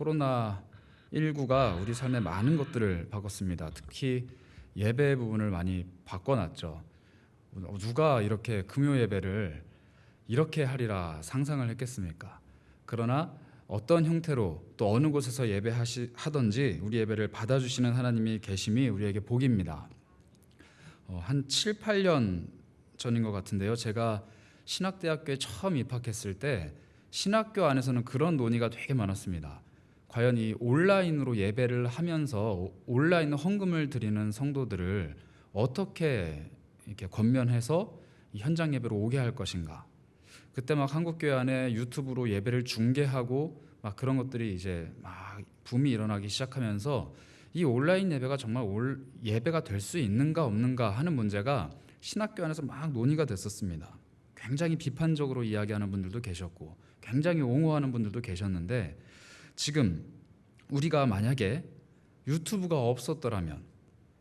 코로나19가 우리 삶의 많은 것들을 바꿨습니다. 특히 예배 부분을 많이 바꿔놨죠. 누가 이렇게 금요 예배를 이렇게 하리라 상상을 했겠습니까? 그러나 어떤 형태로 또 어느 곳에서 예배하든지 우리 예배를 받아주시는 하나님이 계심이 우리에게 복입니다. 한 7, 8년 전인 것 같은데요. 제가 신학대학교에 처음 입학했을 때 신학교 안에서는 그런 논의가 되게 많았습니다. 과연 이 온라인으로 예배를 하면서 온라인 헌금을 드리는 성도들을 어떻게 이렇게 권면해서 현장 예배로 오게 할 것인가. 그때 막 한국교회 안에 유튜브로 예배를 중계하고 막 그런 것들이 이제 막 붐이 일어나기 시작하면서 이 온라인 예배가 정말 예배가 될 수 있는가 없는가 하는 문제가 신학교 안에서 막 논의가 됐었습니다. 굉장히 비판적으로 이야기하는 분들도 계셨고 굉장히 옹호하는 분들도 계셨는데, 지금 우리가 만약에 유튜브가 없었더라면,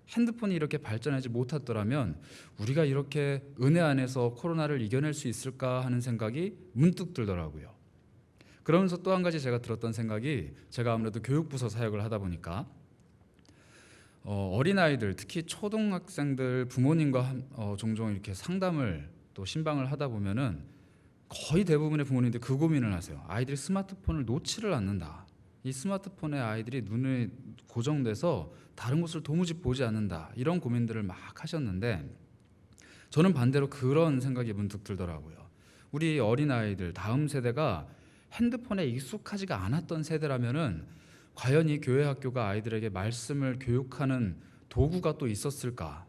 핸드폰이 이렇게 발전하지 못했더라면 우리가 이렇게 은혜 안에서 코로나를 이겨낼 수 있을까 하는 생각이 문득 들더라고요. 그러면서 또 한 가지 제가 들었던 생각이, 제가 아무래도 교육부서 사역을 하다 보니까 어린아이들, 특히 초등학생들 부모님과 종종 이렇게 상담을 또 신방을 하다 보면은 거의 대부분의 부모님들이 그 고민을 하세요. 아이들이 스마트폰을 놓지를 않는다. 이 스마트폰에 아이들이 눈에 고정돼서 다른 곳을 도무지 보지 않는다. 이런 고민들을 막 하셨는데, 저는 반대로 그런 생각이 문득 들더라고요. 우리 어린아이들, 다음 세대가 핸드폰에 익숙하지가 않았던 세대라면은 과연 이 교회 학교가 아이들에게 말씀을 교육하는 도구가 또 있었을까?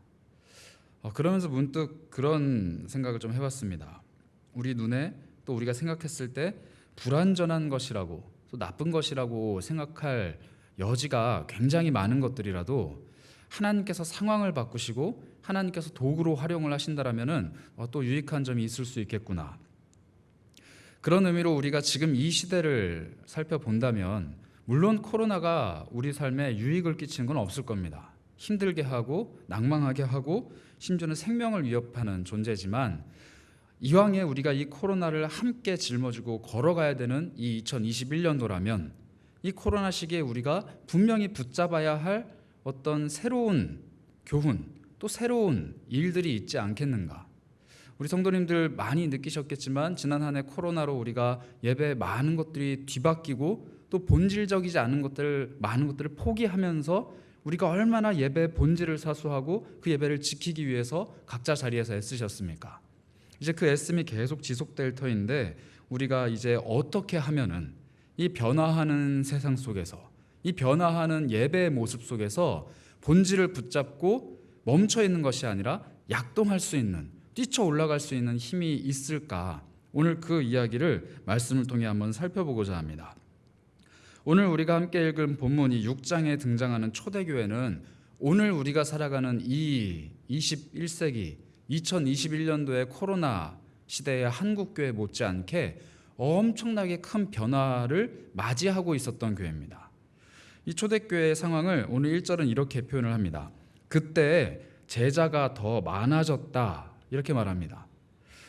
그러면서 문득 그런 생각을 좀 해봤습니다. 우리 눈에 또 우리가 생각했을 때 불완전한 것이라고, 또 나쁜 것이라고 생각할 여지가 굉장히 많은 것들이라도 하나님께서 상황을 바꾸시고 하나님께서 도구로 활용을 하신다라면은 또 유익한 점이 있을 수 있겠구나. 그런 의미로 우리가 지금 이 시대를 살펴본다면, 물론 코로나가 우리 삶에 유익을 끼치는 건 없을 겁니다. 힘들게 하고 낭망하게 하고 심지어는 생명을 위협하는 존재지만, 이왕에 우리가 이 코로나를 함께 짊어지고 걸어가야 되는 이 2021년도라면 이 코로나 시기에 우리가 분명히 붙잡아야 할 어떤 새로운 교훈, 또 새로운 일들이 있지 않겠는가. 우리 성도님들 많이 느끼셨겠지만 지난 한 해 코로나로 우리가 예배에 많은 것들이 뒤바뀌고 또 본질적이지 않은 것들, 많은 것들을 포기하면서 우리가 얼마나 예배의 본질을 사수하고 그 예배를 지키기 위해서 각자 자리에서 애쓰셨습니까? 이제 그 애씀이 계속 지속될 터인데, 우리가 이제 어떻게 하면은 이 변화하는 세상 속에서, 이 변화하는 예배의 모습 속에서 본질을 붙잡고 멈춰 있는 것이 아니라 약동할 수 있는, 뛰쳐 올라갈 수 있는 힘이 있을까? 오늘 그 이야기를 말씀을 통해 한번 살펴보고자 합니다. 오늘 우리가 함께 읽은 본문이 6장에 등장하는 초대교회는 오늘 우리가 살아가는 이 21세기 2021년도의 코로나 시대의 한국교회 못지않게 엄청나게 큰 변화를 맞이하고 있었던 교회입니다. 이 초대교회의 상황을 오늘 1절은 이렇게 표현을 합니다. 그때 제자가 더 많아졌다, 이렇게 말합니다.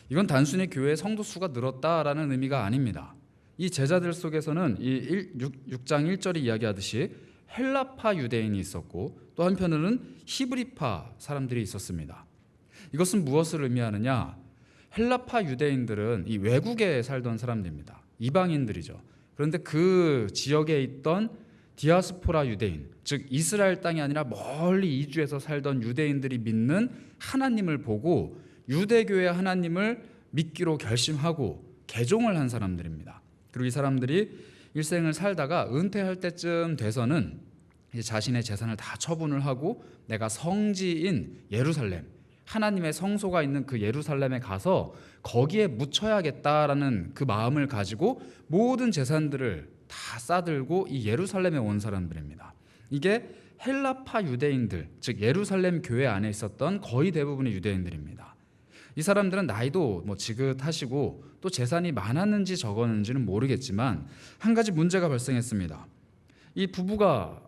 이건 단순히 교회의 성도 수가 늘었다라는 의미가 아닙니다. 이 제자들 속에서는 이 6장 1절이 이야기하듯이 헬라파 유대인이 있었고 또 한편으로는 히브리파 사람들이 있었습니다. 이것은 무엇을 의미하느냐? 헬라파 유대인들은 이 외국에 살던 사람들입니다. 이방인들이죠. 그런데 그 지역에 있던 디아스포라 유대인, 즉 이스라엘 땅이 아니라 멀리 이주해서 살던 유대인들이 믿는 하나님을 보고 유대교의 하나님을 믿기로 결심하고 개종을 한 사람들입니다. 그리고 이 사람들이 일생을 살다가 은퇴할 때쯤 돼서는 이제 자신의 재산을 다 처분을 하고 내가 성지인 예루살렘, 하나님의 성소가 있는 그 예루살렘에 가서 거기에 묻혀야겠다라는 그 마음을 가지고 모든 재산들을 다 싸들고 이 예루살렘에 온 사람들입니다. 이게 헬라파 유대인들, 즉 예루살렘 교회 안에 있었던 거의 대부분의 유대인들입니다. 이 사람들은 나이도 지긋하시고 또 재산이 많았는지 적었는지는 모르겠지만 한 가지 문제가 발생했습니다. 이 부부가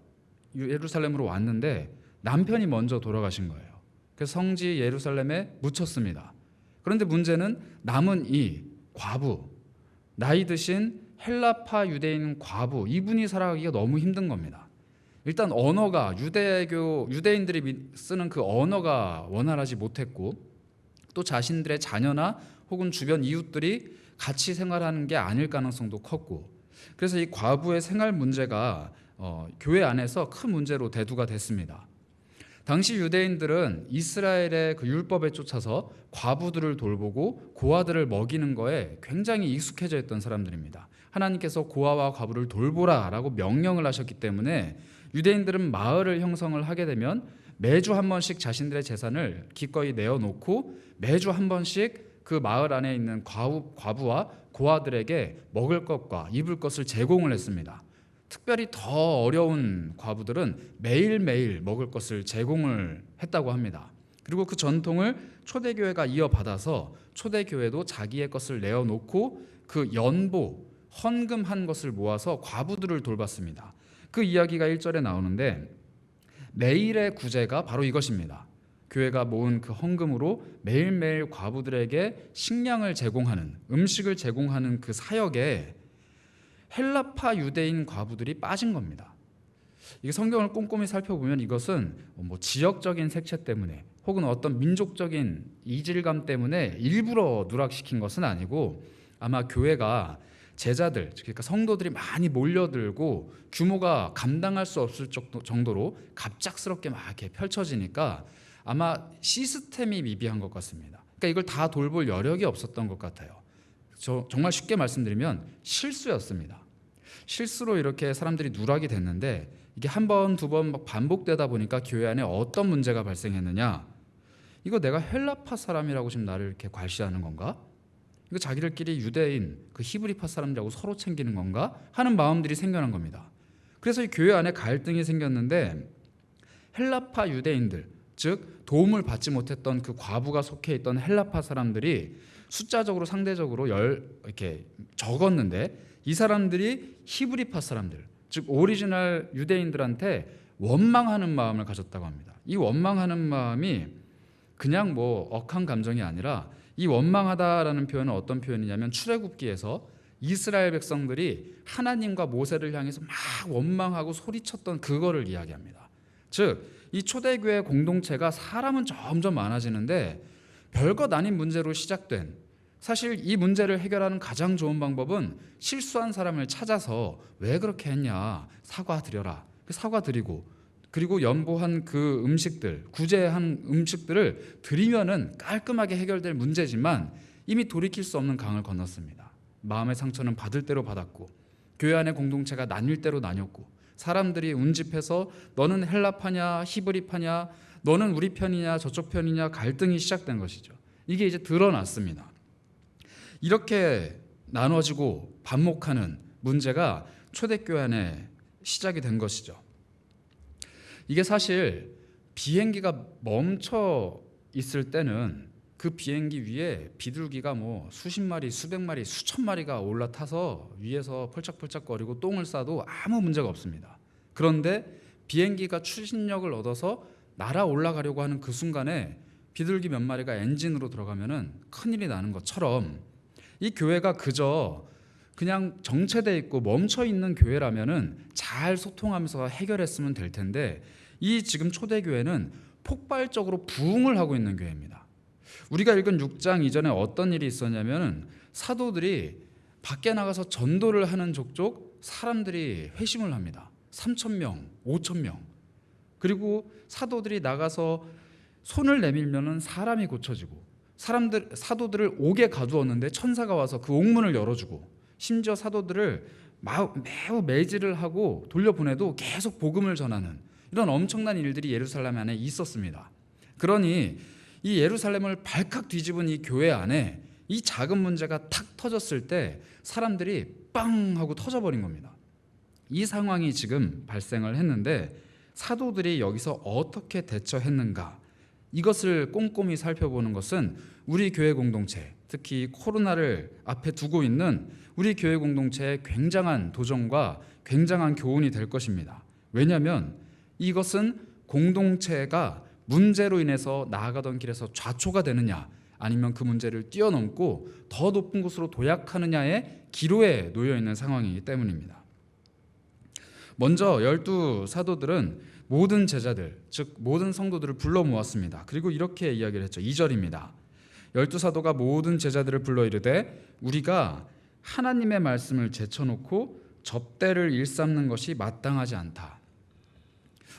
예루살렘으로 왔는데 남편이 먼저 돌아가신 거예요. 그래서 성지 예루살렘에 묻혔습니다. 그런데 문제는 남은 이 과부, 나이 드신 헬라파 유대인 과부 이분이 살아가기가 너무 힘든 겁니다. 일단 언어가 유대인들이 쓰는 그 언어가 원활하지 못했고, 또 자신들의 자녀나 혹은 주변 이웃들이 같이 생활하는 게 아닐 가능성도 컸고, 그래서 이 과부의 생활 문제가 교회 안에서 큰 문제로 대두가 됐습니다. 당시 유대인들은 이스라엘의 그 율법에 쫓아서 과부들을 돌보고 고아들을 먹이는 거에 굉장히 익숙해져 있던 사람들입니다. 하나님께서 고아와 과부를 돌보라라고 명령을 하셨기 때문에 유대인들은 마을을 형성을 하게 되면 매주 한 번씩 자신들의 재산을 기꺼이 내어놓고 매주 한 번씩 그 마을 안에 있는 과부와 고아들에게 먹을 것과 입을 것을 제공을 했습니다. 특별히 더 어려운 과부들은 매일매일 먹을 것을 제공을 했다고 합니다. 그리고 그 전통을 초대교회가 이어받아서 초대교회도 자기의 것을 내어놓고 그 연보, 헌금한 것을 모아서 과부들을 돌봤습니다. 그 이야기가 1절에 나오는데 매일의 구제가 바로 이것입니다. 교회가 모은 그 헌금으로 매일매일 과부들에게 식량을 제공하는, 음식을 제공하는 그 사역에 헬라파 유대인 과부들이 빠진 겁니다. 이게 성경을 꼼꼼히 살펴보면 이것은 지역적인 색채 때문에 혹은 어떤 민족적인 이질감 때문에 일부러 누락시킨 것은 아니고, 아마 교회가 제자들, 그러니까 성도들이 많이 몰려들고 규모가 감당할 수 없을 정도로 갑작스럽게 막 이렇게 펼쳐지니까 아마 시스템이 미비한 것 같습니다. 그러니까 이걸 다 돌볼 여력이 없었던 것 같아요. 정말 쉽게 말씀드리면 실수였습니다. 실수로 이렇게 사람들이 누락이 됐는데, 이게 한 번, 두 번 반복되다 보니까 교회 안에 어떤 문제가 발생했느냐? 이거 내가 헬라파 사람이라고 지금 나를 이렇게 괄시하는 건가? 이거 자기들끼리 유대인, 그 히브리파 사람들하고 서로 챙기는 건가? 하는 마음들이 생겨난 겁니다. 그래서 이 교회 안에 갈등이 생겼는데, 헬라파 유대인들, 즉 도움을 받지 못했던 그 과부가 속해 있던 헬라파 사람들이 숫자적으로 상대적으로 이렇게 적었는데, 이 사람들이 히브리파 사람들, 즉 오리지널 유대인들한테 원망하는 마음을 가졌다고 합니다. 이 원망하는 마음이 그냥 억한 감정이 아니라, 이 원망하다라는 표현은 어떤 표현이냐면 출애굽기에서 이스라엘 백성들이 하나님과 모세를 향해서 막 원망하고 소리쳤던 그거를 이야기합니다. 즉 이 초대교회 공동체가 사람은 점점 많아지는데 별것 아닌 문제로 시작된, 사실 이 문제를 해결하는 가장 좋은 방법은 실수한 사람을 찾아서 왜 그렇게 했냐 사과드려라, 사과드리고, 그리고 연보한 그 음식들, 구제한 음식들을 드리면은 깔끔하게 해결될 문제지만 이미 돌이킬 수 없는 강을 건넜습니다. 마음의 상처는 받을 대로 받았고, 교회 안의 공동체가 나뉠 대로 나뉘었고, 사람들이 운집해서 너는 헬라파냐 히브리파냐, 너는 우리 편이냐 저쪽 편이냐 갈등이 시작된 것이죠. 이게 이제 드러났습니다. 이렇게 나눠지고 반목하는 문제가 초대교회 안에 시작이 된 것이죠. 이게 사실 비행기가 멈춰 있을 때는 그 비행기 위에 비둘기가 수십 마리, 수백 마리, 수천 마리가 올라타서 위에서 펄쩍펄쩍거리고 똥을 싸도 아무 문제가 없습니다. 그런데 비행기가 추진력을 얻어서 날아 올라가려고 하는 그 순간에 비둘기 몇 마리가 엔진으로 들어가면은 큰일이 나는 것처럼, 이 교회가 그저 그냥 정체돼 있고 멈춰 있는 교회라면은 잘 소통하면서 해결했으면 될 텐데, 이 지금 초대교회는 폭발적으로 부흥을 하고 있는 교회입니다. 우리가 읽은 6장 이전에 어떤 일이 있었냐면, 사도들이 밖에 나가서 전도를 하는 족족 사람들이 회심을 합니다. 3,000명, 5,000명. 그리고 사도들이 나가서 손을 내밀면은 사람이 고쳐지고, 사도들을 옥에 가두었는데 천사가 와서 그 옥문을 열어주고, 심지어 사도들을 매우 매질을 하고 돌려보내도 계속 복음을 전하는 이런 엄청난 일들이 예루살렘 안에 있었습니다. 그러니 이 예루살렘을 발칵 뒤집은 이 교회 안에 이 작은 문제가 탁 터졌을 때 사람들이 빵 하고 터져버린 겁니다. 이 상황이 지금 발생을 했는데, 사도들이 여기서 어떻게 대처했는가, 이것을 꼼꼼히 살펴보는 것은 우리 교회 공동체, 특히 코로나를 앞에 두고 있는 우리 교회 공동체의 굉장한 도전과 굉장한 교훈이 될 것입니다. 왜냐하면 이것은 공동체가 문제로 인해서 나아가던 길에서 좌초가 되느냐 아니면 그 문제를 뛰어넘고 더 높은 곳으로 도약하느냐의 기로에 놓여 있는 상황이기 때문입니다. 먼저 12사도들은 모든 제자들, 즉 모든 성도들을 불러 모았습니다. 그리고 이렇게 이야기를 했죠. 2절입니다. 12사도가 모든 제자들을 불러 이르되 우리가 하나님의 말씀을 제쳐놓고 접대를 일삼는 것이 마땅하지 않다.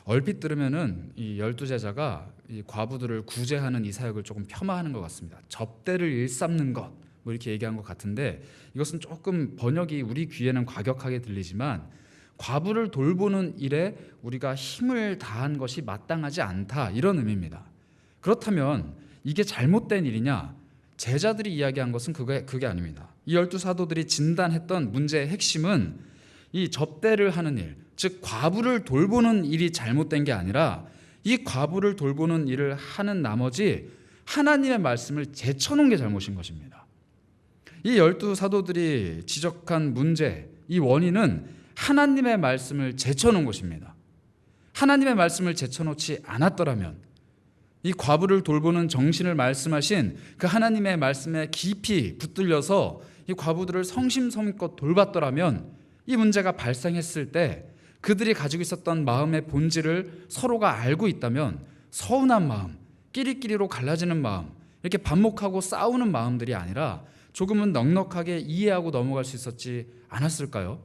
얼핏 들으면은 이 12제자가 이 과부들을 구제하는 이 사역을 조금 폄하하는 것 같습니다. 접대를 일삼는 것, 뭐 이렇게 얘기한 것 같은데, 이것은 조금 번역이 우리 귀에는 과격하게 들리지만 과부를 돌보는 일에 우리가 힘을 다한 것이 마땅하지 않다, 이런 의미입니다. 그렇다면 이게 잘못된 일이냐? 제자들이 이야기한 것은 그게 아닙니다. 이 12사도들이 진단했던 문제의 핵심은 이 접대를 하는 일, 즉 과부를 돌보는 일이 잘못된 게 아니라 이 과부를 돌보는 일을 하는 나머지 하나님의 말씀을 제쳐놓은 게 잘못인 것입니다. 이 12사도들이 지적한 문제, 이 원인은 하나님의 말씀을 제쳐놓은 것입니다. 하나님의 말씀을 제쳐놓지 않았더라면, 이 과부를 돌보는 정신을 말씀하신 그 하나님의 말씀에 깊이 붙들려서 이 과부들을 성심성의껏 돌봤더라면, 이 문제가 발생했을 때 그들이 가지고 있었던 마음의 본질을 서로가 알고 있다면 서운한 마음, 끼리끼리로 갈라지는 마음, 이렇게 반목하고 싸우는 마음들이 아니라 조금은 넉넉하게 이해하고 넘어갈 수 있었지 않았을까요?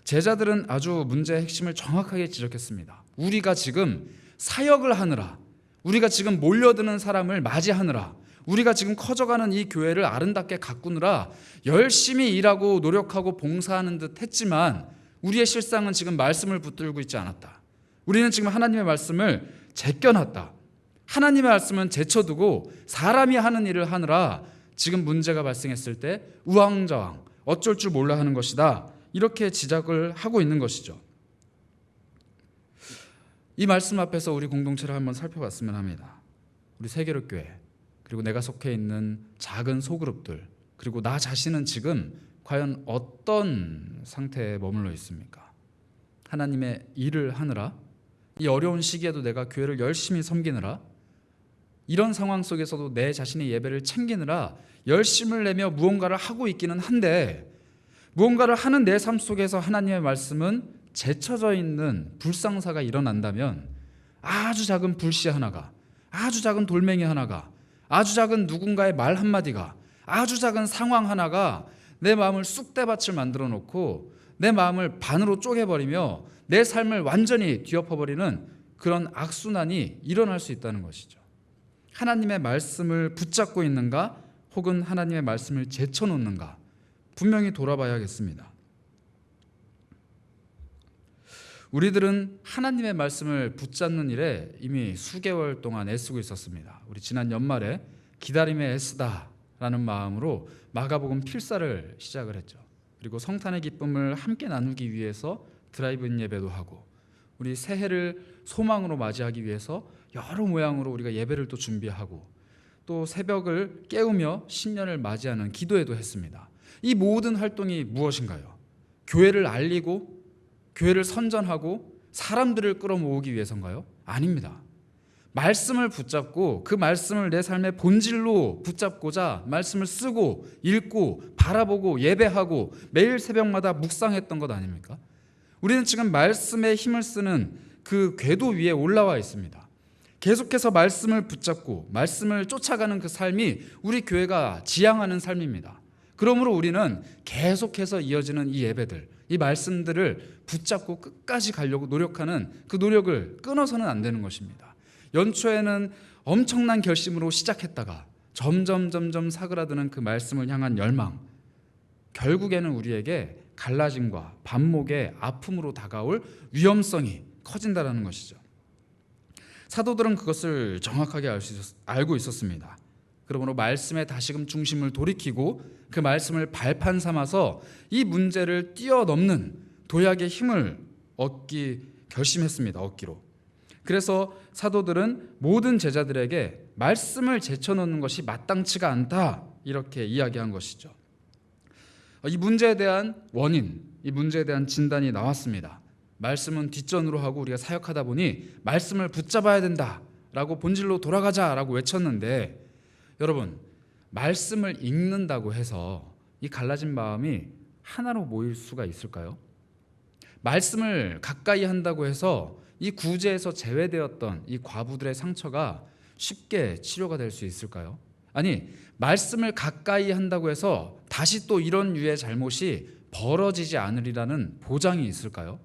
제자들은 아주 문제의 핵심을 정확하게 지적했습니다. 우리가 지금 사역을 하느라, 우리가 지금 몰려드는 사람을 맞이하느라, 우리가 지금 커져가는 이 교회를 아름답게 가꾸느라 열심히 일하고 노력하고 봉사하는 듯 했지만 우리의 실상은 지금 말씀을 붙들고 있지 않았다. 우리는 지금 하나님의 말씀을 제껴놨다. 하나님의 말씀은 제쳐두고 사람이 하는 일을 하느라 지금 문제가 발생했을 때 우왕좌왕 어쩔 줄 몰라 하는 것이다. 이렇게 지적을 하고 있는 것이죠. 이 말씀 앞에서 우리 공동체를 한번 살펴봤으면 합니다. 우리 세계로교회, 그리고 내가 속해 있는 작은 소그룹들, 그리고 나 자신은 지금 과연 어떤 상태에 머물러 있습니까? 하나님의 일을 하느라, 이 어려운 시기에도 내가 교회를 열심히 섬기느라, 이런 상황 속에서도 내 자신의 예배를 챙기느라 열심을 내며 무언가를 하고 있기는 한데, 무언가를 하는 내 삶 속에서 하나님의 말씀은 제쳐져 있는 불상사가 일어난다면, 아주 작은 불씨 하나가, 아주 작은 돌멩이 하나가, 아주 작은 누군가의 말 한마디가, 아주 작은 상황 하나가 내 마음을 쑥대밭을 만들어 놓고 내 마음을 반으로 쪼개버리며 내 삶을 완전히 뒤엎어버리는 그런 악순환이 일어날 수 있다는 것이죠. 하나님의 말씀을 붙잡고 있는가, 혹은 하나님의 말씀을 제쳐놓는가, 분명히 돌아봐야겠습니다. 우리들은 하나님의 말씀을 붙잡는 일에 이미 수개월 동안 애쓰고 있었습니다. 우리 지난 연말에 기다림에 애쓰다라는 마음으로 마가복음 필사를 시작을 했죠. 그리고 성탄의 기쁨을 함께 나누기 위해서 드라이브인 예배도 하고, 우리 새해를 소망으로 맞이하기 위해서 여러 모양으로 우리가 예배를 또 준비하고, 또 새벽을 깨우며 신년을 맞이하는 기도회도 했습니다. 이 모든 활동이 무엇인가요? 교회를 알리고 교회를 선전하고 사람들을 끌어모으기 위해서인가요? 아닙니다. 말씀을 붙잡고 그 말씀을 내 삶의 본질로 붙잡고자 말씀을 쓰고 읽고 바라보고 예배하고 매일 새벽마다 묵상했던 것 아닙니까? 우리는 지금 말씀에 힘을 쓰는 그 궤도 위에 올라와 있습니다. 계속해서 말씀을 붙잡고 말씀을 쫓아가는 그 삶이 우리 교회가 지향하는 삶입니다. 그러므로 우리는 계속해서 이어지는 이 예배들, 이 말씀들을 붙잡고 끝까지 가려고 노력하는 그 노력을 끊어서는 안 되는 것입니다. 연초에는 엄청난 결심으로 시작했다가 점점 사그라드는 그 말씀을 향한 열망, 결국에는 우리에게 갈라짐과 반목의 아픔으로 다가올 위험성이 커진다는 것이죠. 사도들은 그것을 정확하게 알고 있었습니다. 그러므로 말씀에 다시금 중심을 돌이키고 그 말씀을 발판 삼아서 이 문제를 뛰어넘는 도약의 힘을 얻기로. 그래서 사도들은 모든 제자들에게 말씀을 제쳐놓는 것이 마땅치가 않다, 이렇게 이야기한 것이죠. 이 문제에 대한 원인, 이 문제에 대한 진단이 나왔습니다. 말씀은 뒷전으로 하고 우리가 사역하다 보니 말씀을 붙잡아야 된다라고 본질로 돌아가자라고 외쳤는데, 여러분, 말씀을 읽는다고 해서 이 갈라진 마음이 하나로 모일 수가 있을까요? 말씀을 가까이 한다고 해서 이 구제에서 제외되었던 이 과부들의 상처가 쉽게 치료가 될 수 있을까요? 아니, 말씀을 가까이 한다고 해서 다시 또 이런 류의 잘못이 벌어지지 않으리라는 보장이 있을까요?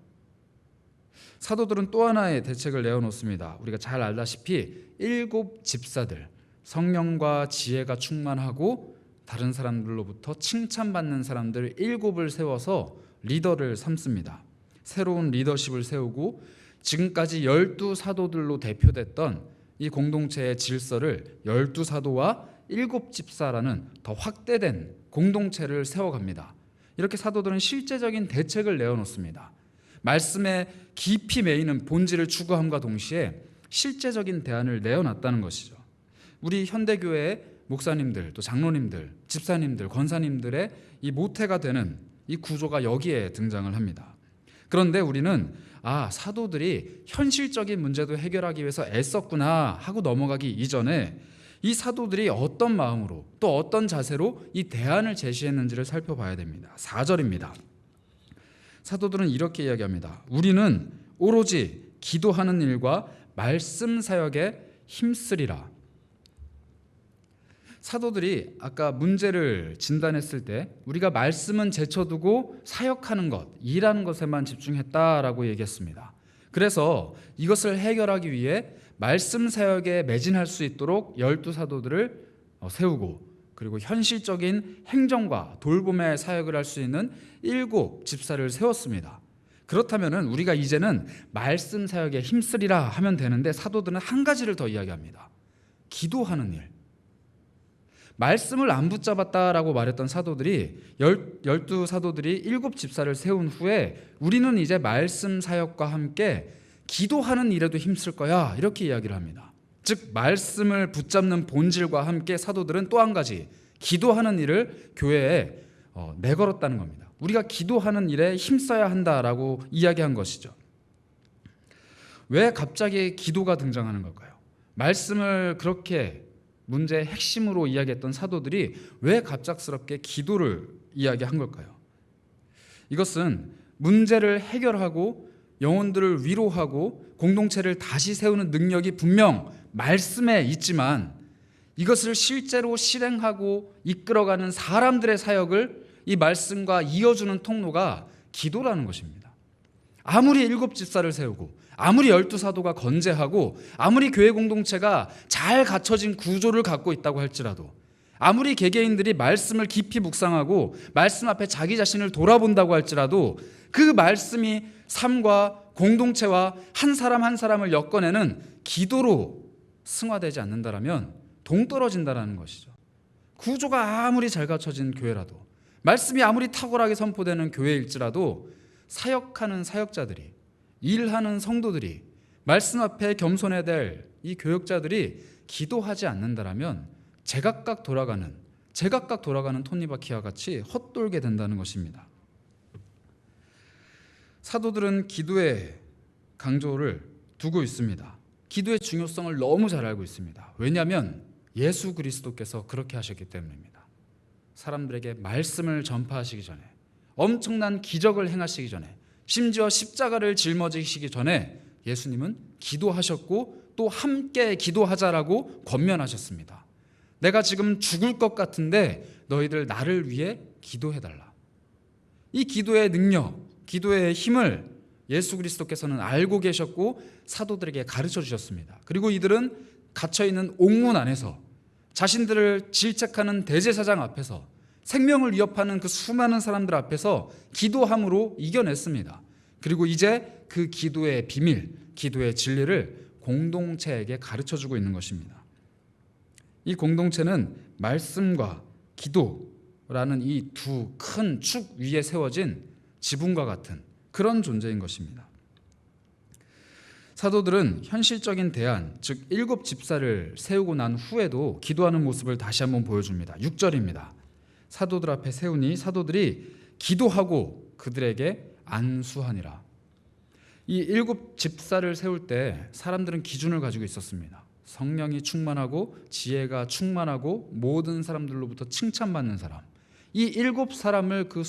사도들은 또 하나의 대책을 내어놓습니다. 우리가 잘 알다시피 7 집사들, 성령과 지혜가 충만하고 다른 사람들로부터 칭찬받는 사람들 7을 세워서 리더를 삼습니다. 새로운 리더십을 세우고 지금까지 12사도들로 대표됐던 이 공동체의 질서를 12사도와 7 집사라는 더 확대된 공동체를 세워갑니다. 이렇게 사도들은 실제적인 대책을 내어놓습니다. 말씀에 깊이 매이는 본질을 추구함과 동시에 실제적인 대안을 내어놨다는 것이죠. 우리 현대교회의 목사님들, 또 장로님들, 집사님들, 권사님들의 이 모태가 되는 이 구조가 여기에 등장을 합니다. 그런데 우리는 사도들이 현실적인 문제도 해결하기 위해서 애썼구나 하고 넘어가기 이전에 이 사도들이 어떤 마음으로 또 어떤 자세로 이 대안을 제시했는지를 살펴봐야 됩니다. 4절입니다. 사도들은 이렇게 이야기합니다. 우리는 오로지 기도하는 일과 말씀 사역에 힘쓰리라. 사도들이 아까 문제를 진단했을 때 우리가 말씀은 제쳐두고 사역하는 것, 일하는 것에만 집중했다라고 얘기했습니다. 그래서 이것을 해결하기 위해 말씀 사역에 매진할 수 있도록 12사도들을 세우고, 그리고 현실적인 행정과 돌봄의 사역을 할 수 있는 7 집사를 세웠습니다. 그렇다면 우리가 이제는 말씀 사역에 힘쓰리라 하면 되는데 사도들은 한 가지를 더 이야기합니다. 기도하는 일. 말씀을 안 붙잡았다라고 말했던 사도들이 12사도들이 7 집사를 세운 후에 우리는 이제 말씀 사역과 함께 기도하는 일에도 힘쓸 거야, 이렇게 이야기를 합니다. 즉 말씀을 붙잡는 본질과 함께 사도들은 또 한 가지 기도하는 일을 교회에 내걸었다는 겁니다. 우리가 기도하는 일에 힘써야 한다라고 이야기한 것이죠. 왜 갑자기 기도가 등장하는 걸까요? 말씀을 그렇게 문제의 핵심으로 이야기했던 사도들이 왜 갑작스럽게 기도를 이야기한 걸까요? 이것은 문제를 해결하고 영혼들을 위로하고 공동체를 다시 세우는 능력이 분명 말씀에 있지만 이것을 실제로 실행하고 이끌어가는 사람들의 사역을 이 말씀과 이어주는 통로가 기도라는 것입니다. 아무리 7 집사를 세우고 아무리 12사도가 건재하고 아무리 교회 공동체가 잘 갖춰진 구조를 갖고 있다고 할지라도 아무리 개개인들이 말씀을 깊이 묵상하고 말씀 앞에 자기 자신을 돌아본다고 할지라도 그 말씀이 삶과 공동체와 한 사람 한 사람을 엮어내는 기도로 승화되지 않는다라면 동떨어진다라는 것이죠. 구조가 아무리 잘 갖춰진 교회라도 말씀이 아무리 탁월하게 선포되는 교회일지라도 사역하는 사역자들이, 일하는 성도들이, 말씀 앞에 겸손해야 될 이 교역자들이 기도하지 않는다라면 제각각 돌아가는 톱니바퀴와 같이 헛돌게 된다는 것입니다. 사도들은 기도의 강조를 두고 있습니다. 기도의 중요성을 너무 잘 알고 있습니다. 왜냐하면 예수 그리스도께서 그렇게 하셨기 때문입니다. 사람들에게 말씀을 전파하시기 전에, 엄청난 기적을 행하시기 전에, 심지어 십자가를 짊어지시기 전에 예수님은 기도하셨고 또 함께 기도하자라고 권면하셨습니다. 내가 지금 죽을 것 같은데 너희들 나를 위해 기도해달라. 이 기도의 능력, 기도의 힘을 예수 그리스도께서는 알고 계셨고 사도들에게 가르쳐 주셨습니다. 그리고 이들은 갇혀있는 옥문 안에서 자신들을 질책하는 대제사장 앞에서 생명을 위협하는 그 수많은 사람들 앞에서 기도함으로 이겨냈습니다. 그리고 이제 그 기도의 비밀, 기도의 진리를 공동체에게 가르쳐주고 있는 것입니다. 이 공동체는 말씀과 기도라는 이 두 큰 축 위에 세워진 지붕과 같은 그런 존재인 것입니다. 사도들은 현실적인 대안, 즉 7 집사를 세우고 난 후에도 기도하는 모습을 다시 한번 보여줍니다. 6절입니다. 사도들 앞에 세우니 사도들이 기도하고 그들에게 안수하니라. 이 7 집사를 세울 때 사람들은 기준을 가지고 있었습니다. 성령이 충만하고 지혜가 충만하고 모든 사람들로부터 칭찬받는 사람, 이 7사람을 그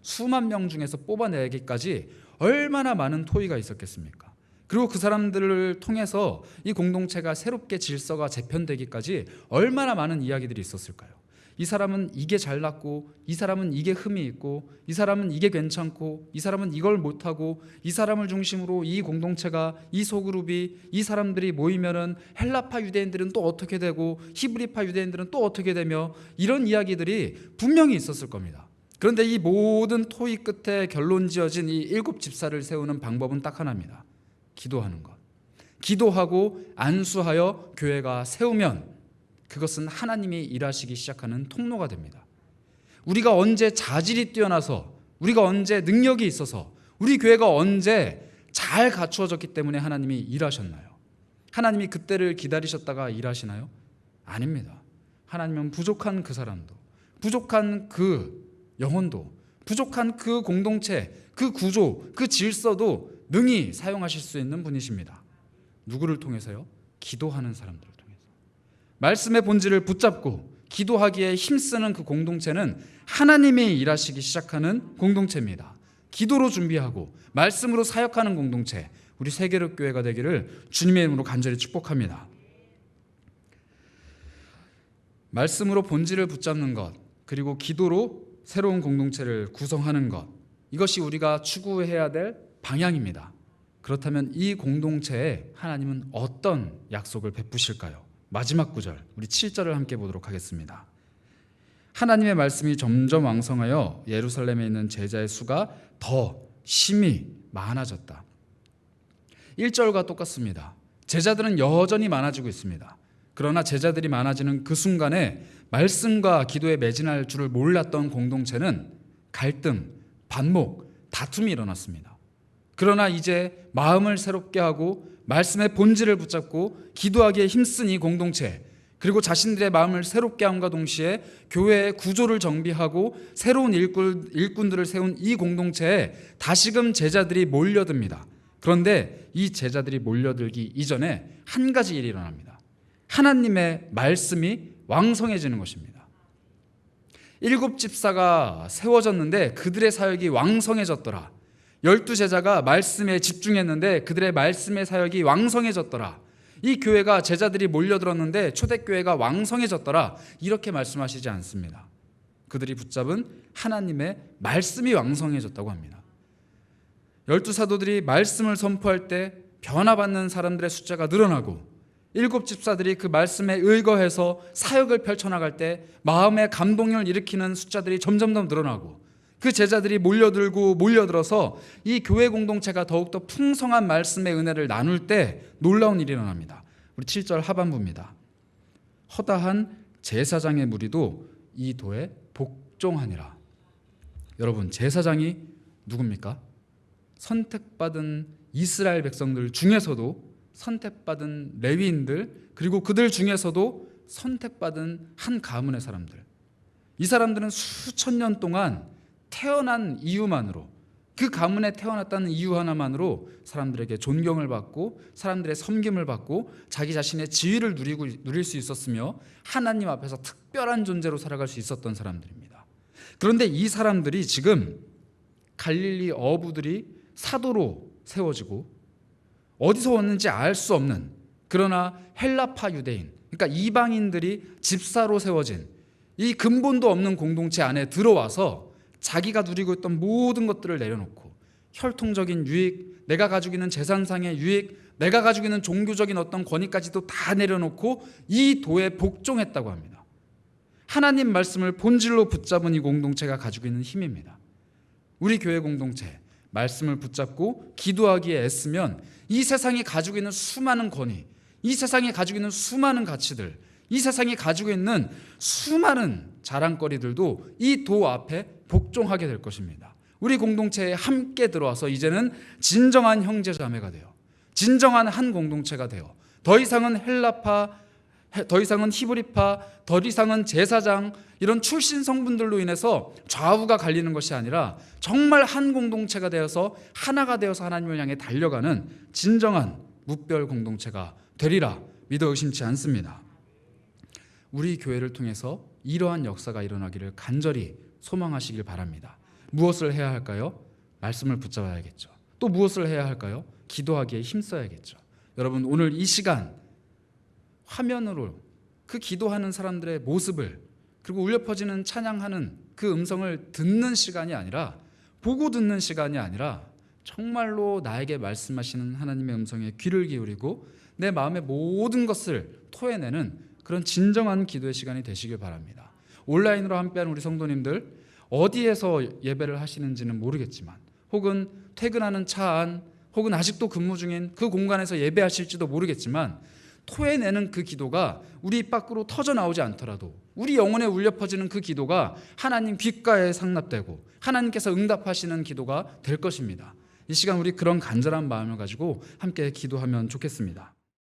수만 명 중에서 뽑아내기까지 얼마나 많은 토의가 있었겠습니까? 그리고 그 사람들을 통해서 이 공동체가 새롭게 질서가 재편되기까지 얼마나 많은 이야기들이 있었을까요? 이 사람은 이게 잘났고, 이 사람은 이게 흠이 있고, 이 사람은 이게 괜찮고, 이 사람은 이걸 못하고, 이 사람을 중심으로 이 공동체가, 이 소그룹이, 이 사람들이 모이면은 헬라파 유대인들은 또 어떻게 되고 히브리파 유대인들은 또 어떻게 되며, 이런 이야기들이 분명히 있었을 겁니다. 그런데 이 모든 토의 끝에 결론 지어진 이 7집사를 세우는 방법은 딱 하나입니다. 기도하는 것. 기도하고 안수하여 교회가 세우면 그것은 하나님이 일하시기 시작하는 통로가 됩니다. 우리가 언제 자질이 뛰어나서, 우리가 언제 능력이 있어서, 우리 교회가 언제 잘 갖추어졌기 때문에 하나님이 일하셨나요? 하나님이 그때를 기다리셨다가 일하시나요? 아닙니다. 하나님은 부족한 그 사람도, 부족한 그 영혼도, 부족한 그 공동체, 그 구조, 그 질서도 능히 사용하실 수 있는 분이십니다. 누구를 통해서요? 기도하는 사람들을 통해서. 말씀의 본질을 붙잡고 기도하기에 힘쓰는 그 공동체는 하나님이 일하시기 시작하는 공동체입니다. 기도로 준비하고 말씀으로 사역하는 공동체, 우리 세계로 교회가 되기를 주님의 이름으로 간절히 축복합니다. 말씀으로 본질을 붙잡는 것, 그리고 기도로 새로운 공동체를 구성하는 것, 이것이 우리가 추구해야 될 방향입니다. 그렇다면 이 공동체에 하나님은 어떤 약속을 베푸실까요? 마지막 구절, 우리 7절을 함께 보도록 하겠습니다. 하나님의 말씀이 점점 왕성하여 예루살렘에 있는 제자의 수가 더 심히 많아졌다. 1절과 똑같습니다. 제자들은 여전히 많아지고 있습니다. 그러나 제자들이 많아지는 그 순간에 말씀과 기도에 매진할 줄을 몰랐던 공동체는 갈등, 반목, 다툼이 일어났습니다. 그러나 이제 마음을 새롭게 하고 말씀의 본질을 붙잡고 기도하기에 힘쓴 이 공동체, 그리고 자신들의 마음을 새롭게 함과 동시에 교회의 구조를 정비하고 새로운 일꾼들을 세운 이 공동체에 다시금 제자들이 몰려듭니다. 그런데 이 제자들이 몰려들기 이전에 한 가지 일이 일어납니다. 하나님의 말씀이 왕성해지는 것입니다. 7집사가 세워졌는데 그들의 사역이 왕성해졌더라. 12제자가 말씀에 집중했는데 그들의 말씀의 사역이 왕성해졌더라. 이 교회가 제자들이 몰려들었는데 초대교회가 왕성해졌더라. 이렇게 말씀하시지 않습니다. 그들이 붙잡은 하나님의 말씀이 왕성해졌다고 합니다. 12사도들이 말씀을 선포할 때 변화받는 사람들의 숫자가 늘어나고 7집사들이 그 말씀에 의거해서 사역을 펼쳐나갈 때 마음의 감동을 일으키는 숫자들이 점점 더 늘어나고 그 제자들이 몰려들어서 이 교회 공동체가 더욱더 풍성한 말씀의 은혜를 나눌 때 놀라운 일이 일어납니다. 우리 7절 하반부입니다. 허다한 제사장의 무리도 이 도에 복종하니라. 여러분, 제사장이 누굽니까? 선택받은 이스라엘 백성들 중에서도 선택받은 레위인들, 그리고 그들 중에서도 선택받은 한 가문의 사람들. 이 사람들은 수천 년 동안 태어난 이유만으로, 그 가문에 태어났다는 이유 하나만으로 사람들에게 존경을 받고 사람들의 섬김을 받고 자기 자신의 지위를 누릴 수 있었으며 하나님 앞에서 특별한 존재로 살아갈 수 있었던 사람들입니다. 그런데 이 사람들이 지금 갈릴리 어부들이 사도로 세워지고 어디서 왔는지 알 수 없는, 그러나 헬라파 유대인, 그러니까 이방인들이 집사로 세워진 이 근본도 없는 공동체 안에 들어와서 자기가 누리고 있던 모든 것들을 내려놓고 혈통적인 유익, 내가 가지고 있는 재산상의 유익, 내가 가지고 있는 종교적인 어떤 권위까지도 다 내려놓고 이 도에 복종했다고 합니다. 하나님 말씀을 본질로 붙잡은 이 공동체가 가지고 있는 힘입니다. 우리 교회 공동체 말씀을 붙잡고 기도하기에 애쓰면 이 세상이 가지고 있는 수많은 권위, 이 세상이 가지고 있는 수많은 가치들, 이 세상이 가지고 있는 수많은 자랑거리들도 이 도 앞에 복종하게 될 것입니다. 우리 공동체에 함께 들어와서 이제는 진정한 형제자매가 되어 진정한 한 공동체가 되어 더 이상은 헬라파, 더 이상은 히브리파, 더 이상은 제사장, 이런 출신 성분들로 인해서 좌우가 갈리는 것이 아니라 정말 한 공동체가 되어서 하나가 되어서 하나님을 향해 달려가는 진정한 무별 공동체가 되리라 믿어 의심치 않습니다. 우리 교회를 통해서 이러한 역사가 일어나기를 간절히 소망하시길 바랍니다. 무엇을 해야 할까요? 말씀을 붙잡아야겠죠. 또 무엇을 해야 할까요? 기도하기에 힘써야겠죠. 여러분, 오늘 이 시간 화면으로 그 기도하는 사람들의 모습을, 그리고 울려 퍼지는 찬양하는 그 음성을 듣는 시간이 아니라, 보고 듣는 시간이 아니라 정말로 나에게 말씀하시는 하나님의 음성에 귀를 기울이고 내 마음의 모든 것을 토해내는 그런 진정한 기도의 시간이 되시길 바랍니다. 온라인으로 함께하는 우리 성도님들, 어디에서 예배를 하시는지는 모르겠지만, 혹은 퇴근하는 차 안, 혹은 아직도 근무 중인 그 공간에서 예배하실지도 모르겠지만, 토해내는 그 기도가 우리 입 밖으로 터져 나오지 않더라도 우리 영혼에 울려 퍼지는 그 기도가 하나님 귓가에 상납되고 하나님께서 응답하시는 기도가 될 것입니다. 이 시간 우리 그런 간절한 마음을 가지고 함께 기도하면 좋겠습니다.